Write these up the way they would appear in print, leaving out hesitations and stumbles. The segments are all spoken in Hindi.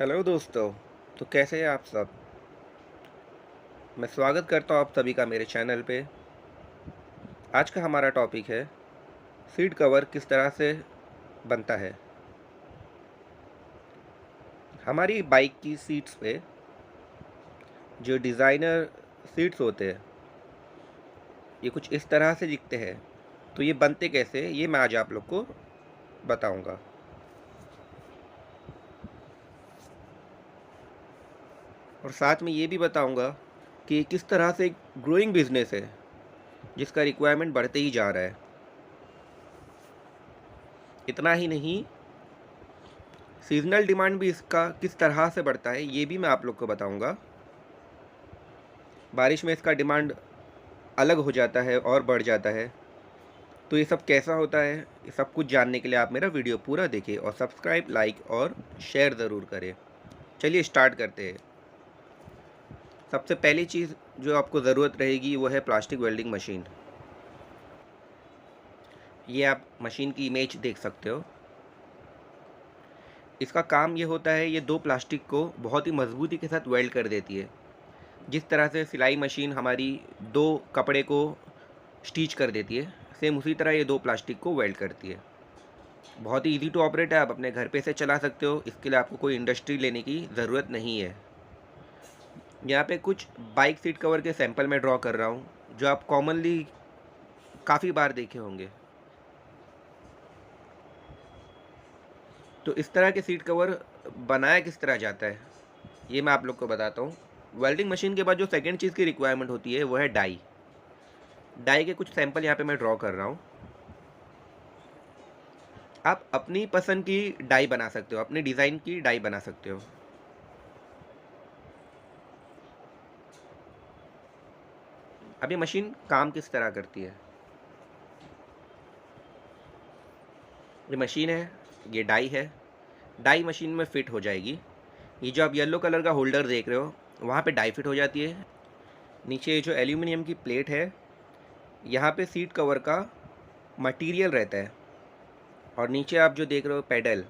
हेलो दोस्तों। तो कैसे हैं आप सब। मैं स्वागत करता हूं आप सभी का मेरे चैनल पे। आज का हमारा टॉपिक है सीट कवर किस तरह से बनता है। हमारी बाइक की सीट्स पे जो डिज़ाइनर सीट्स होते हैं ये कुछ इस तरह से दिखते हैं। तो ये बनते कैसे ये मैं आज आप लोग को बताऊंगा। और साथ में ये भी बताऊंगा कि ये किस तरह से एक ग्रोइंग बिजनेस है जिसका रिक्वायरमेंट बढ़ते ही जा रहा है। इतना ही नहीं, सीज़नल डिमांड भी इसका किस तरह से बढ़ता है ये भी मैं आप लोग को बताऊंगा। बारिश में इसका डिमांड अलग हो जाता है और बढ़ जाता है। तो ये सब कैसा होता है, ये सब कुछ जानने के लिए आप मेरा वीडियो पूरा देखें और सब्सक्राइब, लाइक और शेयर ज़रूर करें। चलिए स्टार्ट करते हैं। सबसे पहली चीज़ जो आपको ज़रूरत रहेगी वो है प्लास्टिक वेल्डिंग मशीन। ये आप मशीन की इमेज देख सकते हो। इसका काम ये होता है, ये दो प्लास्टिक को बहुत ही मजबूती के साथ वेल्ड कर देती है। जिस तरह से सिलाई मशीन हमारी दो कपड़े को स्टिच कर देती है, सेम उसी तरह ये दो प्लास्टिक को वेल्ड करती है। बहुत ही ईजी टू ऑपरेट है, आप अपने घर पे से चला सकते हो। इसके लिए आपको कोई इंडस्ट्री लेने की ज़रूरत नहीं है। यहाँ पे कुछ बाइक सीट कवर के सैंपल मैं ड्रॉ कर रहा हूँ जो आप कॉमनली काफ़ी बार देखे होंगे। तो इस तरह के सीट कवर बनाया किस तरह जाता है ये मैं आप लोग को बताता हूँ। वेल्डिंग मशीन के बाद जो सेकेंड चीज़ की रिक्वायरमेंट होती है वो है डाई। डाई के कुछ सैंपल यहाँ पे मैं ड्रॉ कर रहा हूँ। आप अपनी पसंद की डाई बना सकते हो, अपने डिज़ाइन की डाई बना सकते हो। अब ये मशीन काम किस तरह करती है। ये मशीन है, ये डाई है। डाई मशीन में फिट हो जाएगी। ये जो आप येलो कलर का होल्डर देख रहे हो वहाँ पे डाई फिट हो जाती है। नीचे ये जो एल्यूमिनियम की प्लेट है यहाँ पे सीट कवर का मटेरियल रहता है। और नीचे आप जो देख रहे हो पैडल,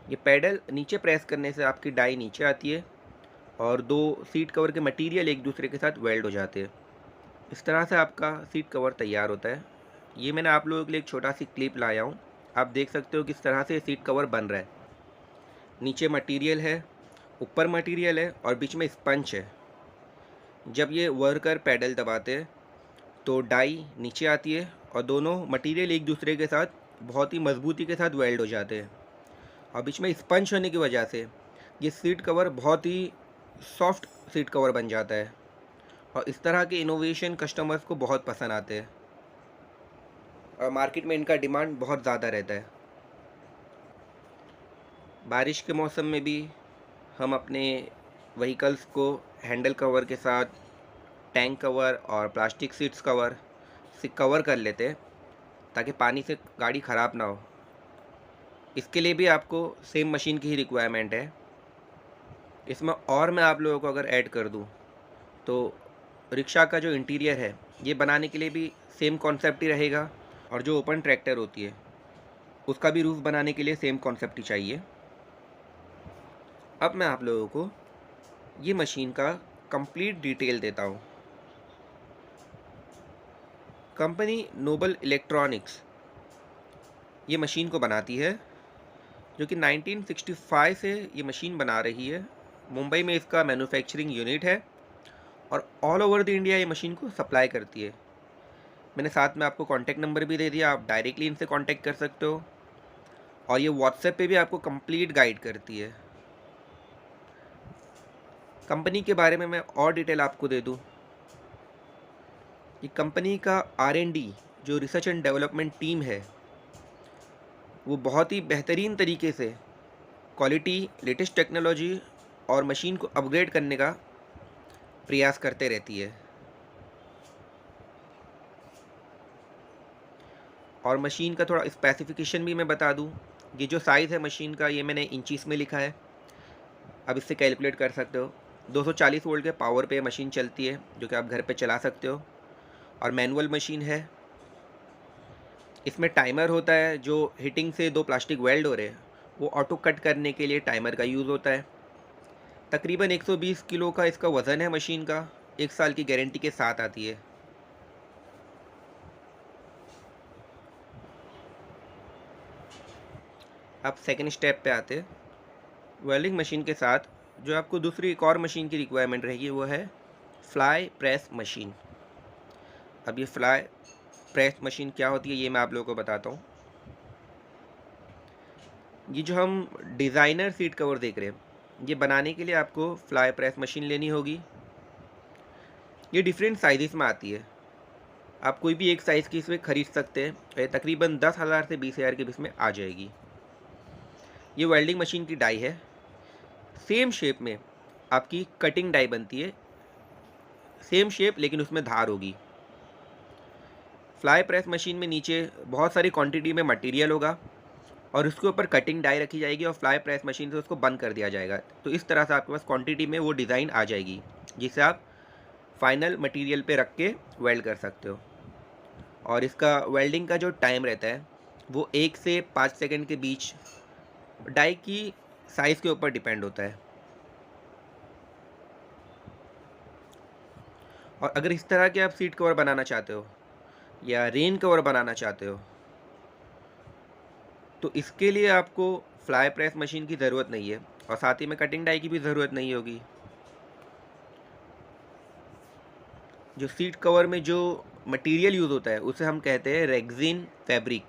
ये पैडल नीचे प्रेस करने से आपकी डाई नीचे आती है और दो सीट कवर के मटेरियल एक दूसरे के साथ वेल्ड हो जाते हैं। इस तरह से आपका सीट कवर तैयार होता है। ये मैंने आप लोगों के लिए एक छोटा सी क्लिप लाया हूँ। आप देख सकते हो किस तरह से सीट कवर बन रहा है। नीचे मटेरियल है, ऊपर मटेरियल है और बीच में स्पंज है। जब ये वर्कर पैडल दबाते हैं तो डाई नीचे आती है और दोनों मटेरियल एक दूसरे के साथ बहुत ही मजबूती के साथ वेल्ड हो जाते हैं। और बीच में स्पंज होने की वजह से ये सीट कवर बहुत ही सॉफ्ट सीट कवर बन जाता है। और इस तरह के इनोवेशन कस्टमर्स को बहुत पसंद आते हैं और मार्केट में इनका डिमांड बहुत ज़्यादा रहता है। बारिश के मौसम में भी हम अपने व्हीकल्स को हैंडल कवर के साथ टैंक कवर और प्लास्टिक सीट्स कवर से कवर कर लेते हैं ताकि पानी से गाड़ी ख़राब ना हो। इसके लिए भी आपको सेम मशीन की ही रिक्वायरमेंट है। इसमें और मैं आप लोगों को अगर ऐड कर दूं तो रिक्शा का जो इंटीरियर है ये बनाने के लिए भी सेम कॉन्सेप्ट ही रहेगा। और जो ओपन ट्रैक्टर होती है उसका भी रूफ बनाने के लिए सेम कॉन्सेप्ट ही चाहिए। अब मैं आप लोगों को ये मशीन का कंप्लीट डिटेल देता हूँ। कंपनी नोबल इलेक्ट्रॉनिक्स ये मशीन को बनाती है जो कि 1965 से ये मशीन बना रही है। मुंबई में इसका मैन्युफैक्चरिंग यूनिट है और ऑल ओवर द इंडिया ये मशीन को सप्लाई करती है। मैंने साथ में आपको कॉन्टैक्ट नंबर भी दे दिया, आप डायरेक्टली इनसे कॉन्टैक्ट कर सकते हो। और ये व्हाट्सएप पे भी आपको कंप्लीट गाइड करती है। कंपनी के बारे में मैं और डिटेल आपको दे दूँ। ये कंपनी का R&D जो रिसर्च एंड डेवलपमेंट टीम है वो बहुत ही बेहतरीन तरीके से क्वालिटी, लेटेस्ट टेक्नोलॉजी और मशीन को अपग्रेड करने का प्रयास करते रहती है। और मशीन का थोड़ा स्पेसिफिकेशन भी मैं बता दूं। ये जो साइज़ है मशीन का ये मैंने इंचीस में लिखा है, अब इससे कैलकुलेट कर सकते हो। 240 वोल्ट के पावर पे मशीन चलती है जो कि आप घर पे चला सकते हो। और मैनुअल मशीन है। इसमें टाइमर होता है, जो हीटिंग से दो प्लास्टिक वेल्ड हो रहे हैं वो ऑटो कट करने के लिए टाइमर का यूज़ होता है। तकरीबन 120 किलो का इसका वज़न है मशीन का, 1 साल की गारंटी के साथ आती है। अब सेकंड स्टेप पे आते हैं। वेल्डिंग मशीन के साथ जो आपको दूसरी एक और मशीन की रिक्वायरमेंट रहेगी वो है फ्लाई प्रेस मशीन। अब ये फ्लाई प्रेस मशीन क्या होती है ये मैं आप लोगों को बताता हूँ। ये जो हम डिज़ाइनर सीट कवर देख रहे हैं, ये बनाने के लिए आपको फ्लाई प्रेस मशीन लेनी होगी। ये डिफरेंट साइज़ में आती है, आप कोई भी एक साइज़ की इसमें ख़रीद सकते हैं। ये तकरीबन 10,000 से 20,000 के बीच में आ जाएगी। ये वेल्डिंग मशीन की डाई है, सेम शेप में आपकी कटिंग डाई बनती है, सेम शेप लेकिन उसमें धार होगी। फ्लाई प्रेस मशीन में नीचे बहुत सारी क्वांटिटी में मटेरियल होगा और उसके ऊपर कटिंग डाई रखी जाएगी और फ्लाई प्रेस मशीन से उसको बंद कर दिया जाएगा। तो इस तरह से आपके पास क्वांटिटी में वो डिज़ाइन आ जाएगी जिसे आप फाइनल मटेरियल पे रख के वेल्ड कर सकते हो। और इसका वेल्डिंग का जो टाइम रहता है वो 1 से 5 सेकंड के बीच डाई की साइज़ के ऊपर डिपेंड होता है। और अगर इस तरह के आप सीट कवर बनाना चाहते हो या रेन कवर बनाना चाहते हो तो इसके लिए आपको फ्लाई प्रेस मशीन की ज़रूरत नहीं है और साथ ही में कटिंग डाई की भी ज़रूरत नहीं होगी। जो सीट कवर में जो मटेरियल यूज़ होता है उसे हम कहते हैं रेक्सिन फैब्रिक।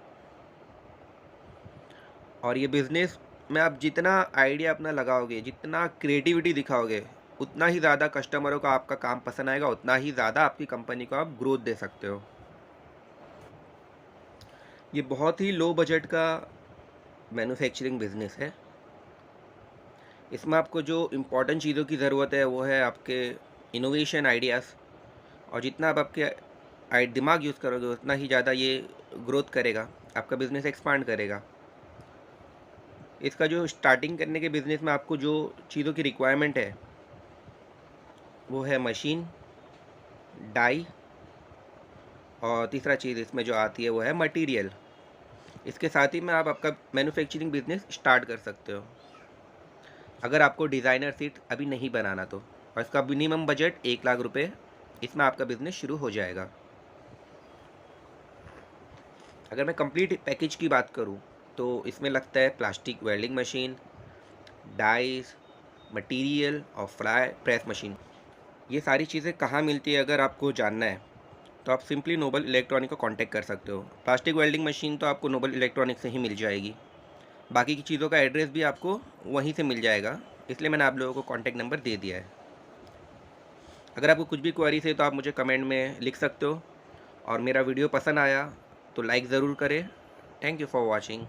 और ये बिज़नेस में आप जितना आइडिया अपना लगाओगे, जितना क्रिएटिविटी दिखाओगे, उतना ही ज़्यादा कस्टमरों को आपका काम पसंद आएगा, उतना ही ज़्यादा आपकी कंपनी को आप ग्रोथ दे सकते हो। ये बहुत ही लो बजट का मैन्युफैक्चरिंग बिज़नेस है। इसमें आपको जो इम्पोर्टेंट चीज़ों की ज़रूरत है वो है आपके इनोवेशन आइडियाज़। और जितना आप आपके दिमाग यूज़ करोगे उतना ही ज़्यादा ये ग्रोथ करेगा, आपका बिज़नेस एक्सपांड करेगा। इसका जो स्टार्टिंग करने के बिज़नेस में आपको जो चीज़ों की रिक्वायरमेंट है वो है मशीन, डाई और तीसरा चीज़ इसमें जो आती है वो है मटेरियल। इसके साथ ही में आप आपका मैन्युफैक्चरिंग बिज़नेस स्टार्ट कर सकते हो अगर आपको डिज़ाइनर सीट अभी नहीं बनाना तो। और इसका मिनिमम बजट 1 लाख रुपए, इसमें आपका बिज़नेस शुरू हो जाएगा। अगर मैं कंप्लीट पैकेज की बात करूं तो इसमें लगता है plastic welding machine, dice, material और फ्लाई प्रेस मशीन। ये सारी चीज़ें कहाँ मिलती है अगर आपको जानना है तो आप सिंपली नोबल इलेक्ट्रॉनिक को कांटेक्ट कर सकते हो। प्लास्टिक वेल्डिंग मशीन तो आपको नोबल इलेक्ट्रॉनिक से ही मिल जाएगी, बाकी की चीज़ों का एड्रेस भी आपको वहीं से मिल जाएगा, इसलिए मैंने आप लोगों को कॉन्टैक्ट नंबर दे दिया है। अगर आपको कुछ भी क्वेरीज है तो आप मुझे कमेंट में लिख सकते हो। और मेरा वीडियो पसंद आया तो लाइक ज़रूर करें। Thank you for watching.